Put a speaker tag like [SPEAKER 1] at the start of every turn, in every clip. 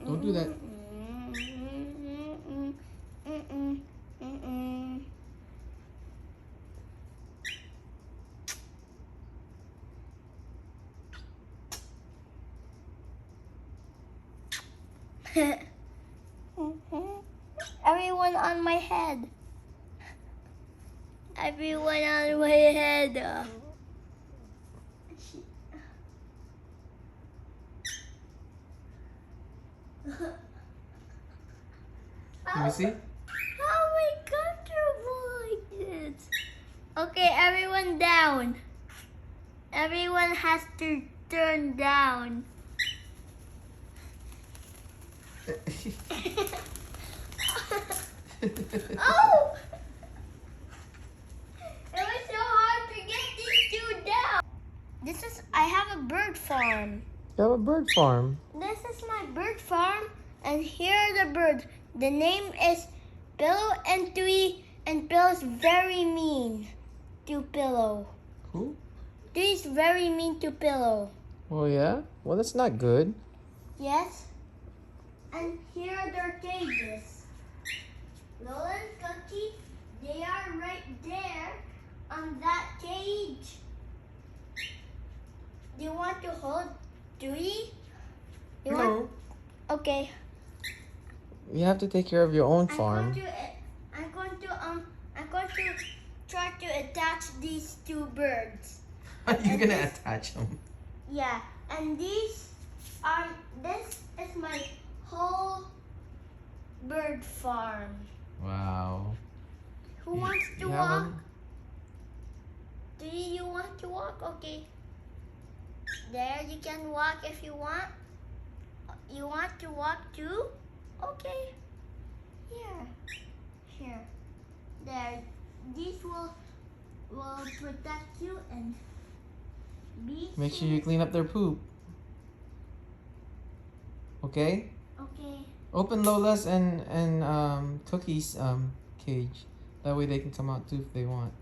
[SPEAKER 1] Don't do that.
[SPEAKER 2] Everyone on my head. Everyone on my head.
[SPEAKER 1] Let me see.
[SPEAKER 2] How am I comfortable like this? Okay, everyone down. Everyone has to turn down. Oh! It was so hard to get these two down. I have a bird farm.
[SPEAKER 1] You have a bird farm.
[SPEAKER 2] This is my bird farm, and here are the birds. The name is Pillow and Tui, and Pillow's very mean to Pillow.
[SPEAKER 1] Who?
[SPEAKER 2] Tui's very mean to Pillow.
[SPEAKER 1] Oh yeah? Well, that's not good.
[SPEAKER 2] Yes. And here are their cages. Lola and Cookie, they are right there on that cage. Do you want to hold Tui?
[SPEAKER 1] No.
[SPEAKER 2] Okay.
[SPEAKER 1] You have to take care of your own farm.
[SPEAKER 2] I'm going to try to attach these two birds.
[SPEAKER 1] Are you gonna attach them?
[SPEAKER 2] Yeah, and this is my whole bird farm.
[SPEAKER 1] Wow.
[SPEAKER 2] Who wants to walk? Do you want to walk? Okay. There, you can walk if you want. You want to walk too? Okay. Here. There. These will protect you and be
[SPEAKER 1] Make sure you
[SPEAKER 2] safe.
[SPEAKER 1] clean up their poop. Okay?
[SPEAKER 2] Okay.
[SPEAKER 1] Open Lola's and Cookie's cage. That way they can come out too if they want.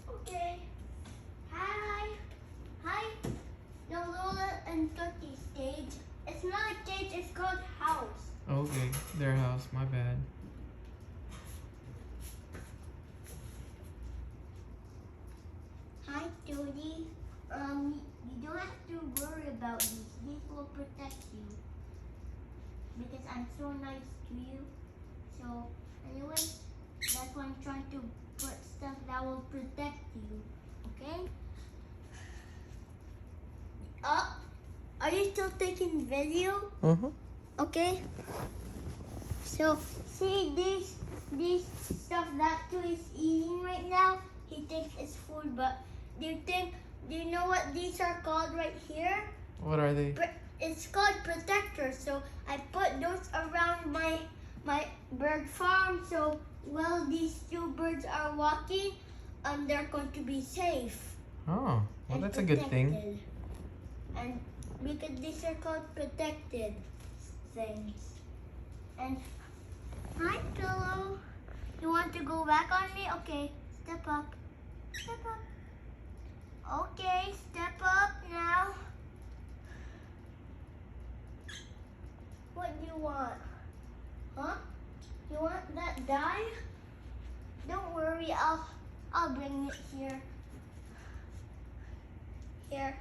[SPEAKER 2] Okay. Hi. No, Lola and Cookie's cage. It's not a cage, it's called house.
[SPEAKER 1] Okay, their house. My bad.
[SPEAKER 2] Hi, Judy. You don't have to worry about these. These will protect you. Because I'm so nice to you. So, anyway, that's why I'm trying to put stuff that will protect you. Okay? Are you still taking video?
[SPEAKER 1] Mm-hmm.
[SPEAKER 2] Okay. So, see these stuff that two is eating right now? He thinks it's food, but do you know what these are called right here?
[SPEAKER 1] What are they?
[SPEAKER 2] It's called protectors. So I put those around my bird farm. So while these two birds are walking, they're going to be safe.
[SPEAKER 1] Oh, well, that's a good thing.
[SPEAKER 2] And because these are called protected things. And hi, Pillow. You want to go back on me? Okay, step up. Step up. Okay, step up now. What do you want? Huh? You want that dye? Don't worry, I'll bring it here. Here,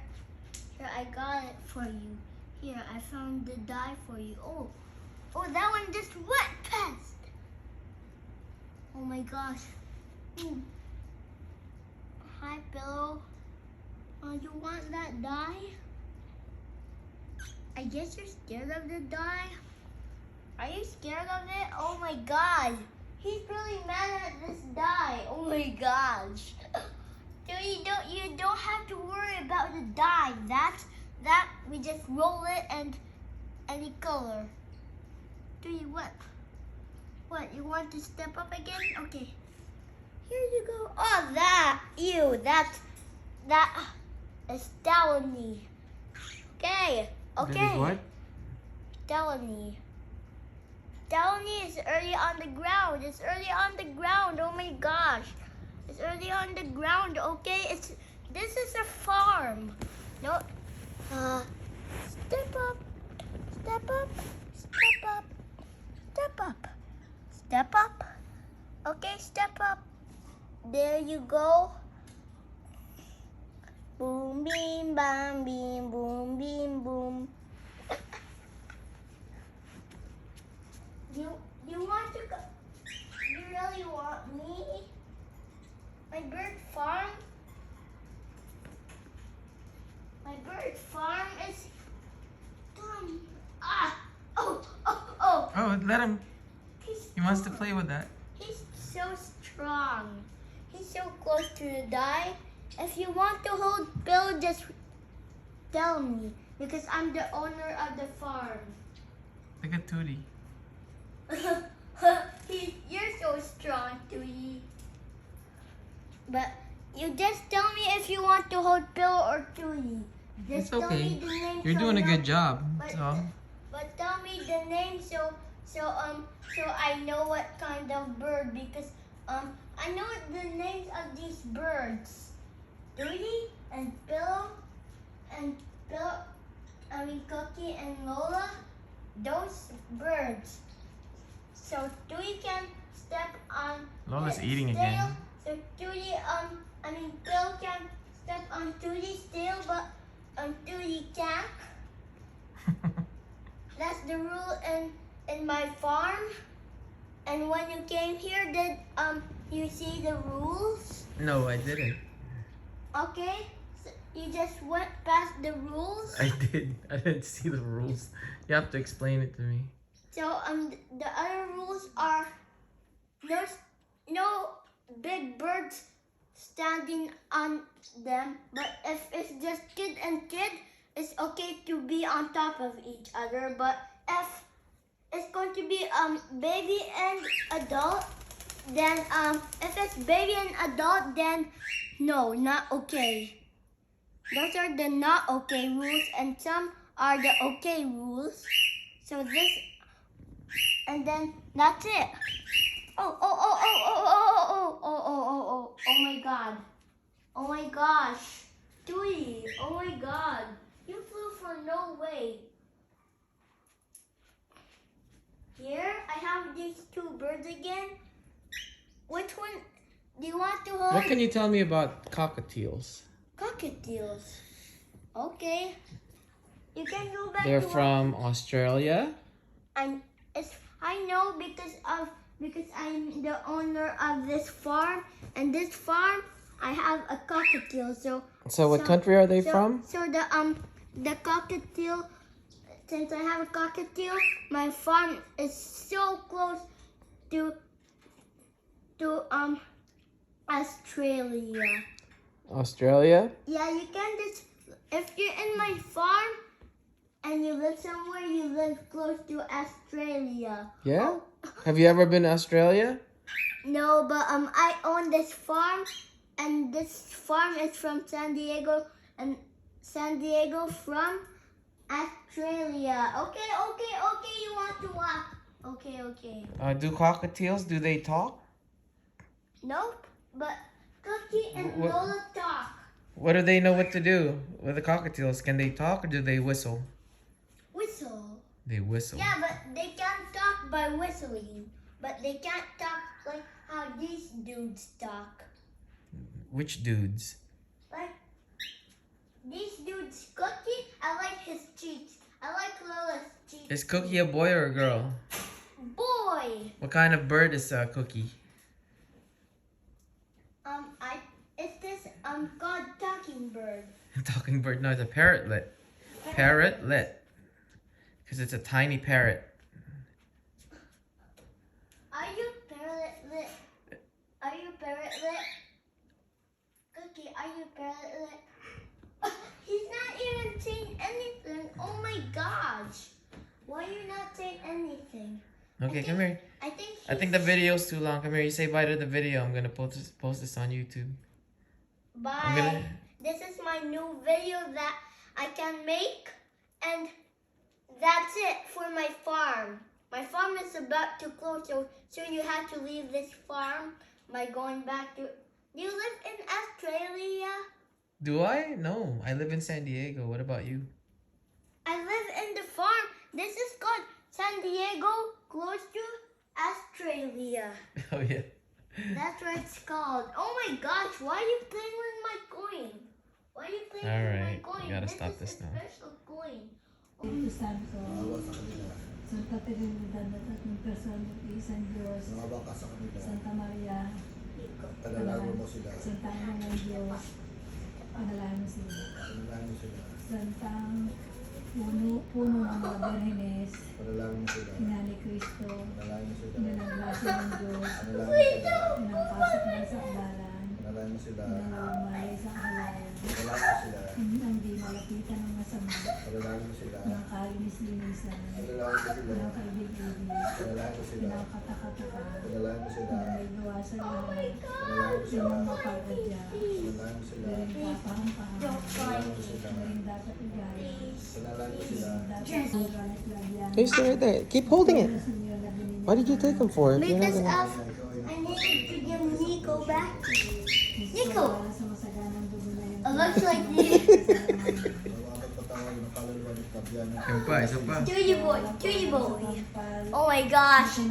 [SPEAKER 2] I got it for you. Here, I found the dye for you. Oh, that one just went past. Oh my gosh. Hi, Pillow. You want that dye? I guess you're scared of the dye. Are you scared of it? Oh my god. He's really mad at this dye. Oh my gosh. You don't have to worry about the dye. That we just roll it and any color. What? You want to step up again? Okay. Here you go. Oh, that. Ew, that is Delany. Okay.
[SPEAKER 1] That is what?
[SPEAKER 2] Delany. Delany is early on the ground. It's early on the ground. Oh my gosh. It's early on the ground. Okay. This is a farm. No. Step up. Step up. there you go. Boom, beam, bam, beam, boom, beam, boom. You want to go? You really want me? My bird farm? My bird farm is done. Ah! Oh!
[SPEAKER 1] Oh, let him.
[SPEAKER 2] He's
[SPEAKER 1] He wants to play with that.
[SPEAKER 2] He's so strong. He's so close to die. If you want to hold Bill, just tell me. Because I'm the owner of the farm.
[SPEAKER 1] Look at Tootie.
[SPEAKER 2] You're so strong, Tootie. But you just tell me if you want to hold Bill or Tootie.
[SPEAKER 1] It's
[SPEAKER 2] Just tell
[SPEAKER 1] okay.
[SPEAKER 2] me the name.
[SPEAKER 1] You're
[SPEAKER 2] so
[SPEAKER 1] doing a
[SPEAKER 2] no-
[SPEAKER 1] good job.
[SPEAKER 2] But,
[SPEAKER 1] So.
[SPEAKER 2] but tell me the name so I know what kind of bird, because I know the names of these birds. Tootie and Bill Cookie and Lola, those birds. So Tootie can step on
[SPEAKER 1] Lola's
[SPEAKER 2] its
[SPEAKER 1] eating
[SPEAKER 2] tail.
[SPEAKER 1] again.
[SPEAKER 2] So Bill can step on Tootie's tail, but Tootie can't. That's the rule in my farm. And when you came here, did you see the rules?
[SPEAKER 1] No, I didn't.
[SPEAKER 2] Okay, so you just went past the rules.
[SPEAKER 1] I did. I didn't see the rules. You have to explain it to me.
[SPEAKER 2] So the other rules are there's no big birds standing on them, but if it's just kid and kid, it's okay to be on top of each other. But if it's going to be baby and adult, then if it's baby and adult, then no, not okay. Those are the not okay rules, and some are the okay rules. So this, and then that's it. Oh my god. Oh my gosh. Tootie, oh my god. You flew for no way. Here, I have these two birds again. Which one do you want to hold?
[SPEAKER 1] What can you tell me about cockatiels?
[SPEAKER 2] Cockatiels. Okay. You can go back
[SPEAKER 1] They're
[SPEAKER 2] to
[SPEAKER 1] from Australia.
[SPEAKER 2] I know because I'm the owner of this farm, and this farm I have a cockatiel.
[SPEAKER 1] So what country are they from?
[SPEAKER 2] So the cockatiel, since I have a cockatiel, my farm is so close to Australia.
[SPEAKER 1] Australia?
[SPEAKER 2] Yeah, you can just, if you're in my farm and you live somewhere, you live close to Australia.
[SPEAKER 1] Yeah? Have you ever been to Australia?
[SPEAKER 2] No, but I own this farm, and this farm is from San Diego, and San Diego from Australia. Okay, you want to walk. Okay.
[SPEAKER 1] Do cockatiels, do they talk?
[SPEAKER 2] Nope, but Cookie and
[SPEAKER 1] What-
[SPEAKER 2] Lola talk.
[SPEAKER 1] What do they know what to do with the cockatiels? Can they talk or do they whistle?
[SPEAKER 2] Whistle.
[SPEAKER 1] They whistle.
[SPEAKER 2] Yeah, but they can talk by whistling. But they can't talk like how these dudes talk.
[SPEAKER 1] Which dudes?
[SPEAKER 2] Like these dudes, Cookie, I like his cheeks. I like Lola's cheeks.
[SPEAKER 1] Is Cookie a boy or a girl?
[SPEAKER 2] Boy.
[SPEAKER 1] What kind of bird is Cookie?
[SPEAKER 2] It's this called talking bird.
[SPEAKER 1] Talking bird? No, it's a parrotlet. Parrotlet. Because it's a tiny parrot.
[SPEAKER 2] Are you parrotlet? Are you parrotlet? Cookie, are you parrotlet? He's not even saying anything. Oh my gosh. Why are you not saying anything?
[SPEAKER 1] Okay, come here.
[SPEAKER 2] I think
[SPEAKER 1] the video's too long. Come here. You say bye to the video. I'm gonna post this on YouTube.
[SPEAKER 2] Bye. This is my new video that I can make, and that's it for my farm. My farm is about to close, so you have to leave this farm by going back to. Do you live in Australia?
[SPEAKER 1] Do I? No, I live in San Diego. What about you?
[SPEAKER 2] I live in the farm. This is called San Diego, close to Australia.
[SPEAKER 1] Oh yeah.
[SPEAKER 2] That's what it's called. Oh my gosh, why are you playing with my coin? Why are you playing with my
[SPEAKER 1] Alright,
[SPEAKER 2] coin?
[SPEAKER 1] you gotta stop
[SPEAKER 2] is
[SPEAKER 1] this
[SPEAKER 2] a
[SPEAKER 1] now.
[SPEAKER 2] special coin.
[SPEAKER 3] Espiritu Santo, Santa Trinidad at tatlong persona ng isang Diyos,
[SPEAKER 4] Mga ka sa kanila.
[SPEAKER 3] Santa Maria,
[SPEAKER 4] Panalangin mo sila.
[SPEAKER 3] Santa Ana ng Diyos, panalangin mo sila.
[SPEAKER 4] Panalangin mo sila.
[SPEAKER 3] Santang puno ng mga Berhenes,
[SPEAKER 4] Panalangin mo sila.
[SPEAKER 3] Ina ni Cristo,
[SPEAKER 4] Panalangin mo sila.
[SPEAKER 3] Ina ng grasya ng Diyos,
[SPEAKER 4] Panalangin mo sila.
[SPEAKER 3] Ina ng pasok na sa kabalan,
[SPEAKER 4] Panalangin mo sila.
[SPEAKER 3] Ina ng lumay sa kahalayan,
[SPEAKER 4] Panalangin mo sila.
[SPEAKER 3] Ina ang di malapitan ng masama,
[SPEAKER 4] Panalangin mo sila.
[SPEAKER 3] Ina ang kalinis-linisan,
[SPEAKER 4] Panalangin mo
[SPEAKER 3] Ina
[SPEAKER 4] sila.
[SPEAKER 3] ang kaibig-ibig,
[SPEAKER 4] Panalangin mo sila.
[SPEAKER 3] Ina ang katakataka,
[SPEAKER 4] Panalangin mo sila.
[SPEAKER 3] Ina may gawa sa lahat,
[SPEAKER 4] Panalangin mo
[SPEAKER 3] Ina
[SPEAKER 4] sila.
[SPEAKER 3] ang mapag-adya,
[SPEAKER 4] Panalangin mo sila.
[SPEAKER 3] Ina rin kapahang-pahang,
[SPEAKER 4] Panalangin mo sila.
[SPEAKER 3] Ina rin dapat igaya,
[SPEAKER 4] Panalangin mo sila.
[SPEAKER 3] dapat magalit lagyan.
[SPEAKER 1] Hey, stay right there. Keep holding it. What did you take them for? If you're not
[SPEAKER 2] Because
[SPEAKER 1] gonna...
[SPEAKER 2] I needed to give Nico back. Nico! It looks like this.
[SPEAKER 4] Mawakat patawag ng kaluluwa ng pagyan.
[SPEAKER 1] Isa pa.
[SPEAKER 2] Chewy boy. Oh my gosh.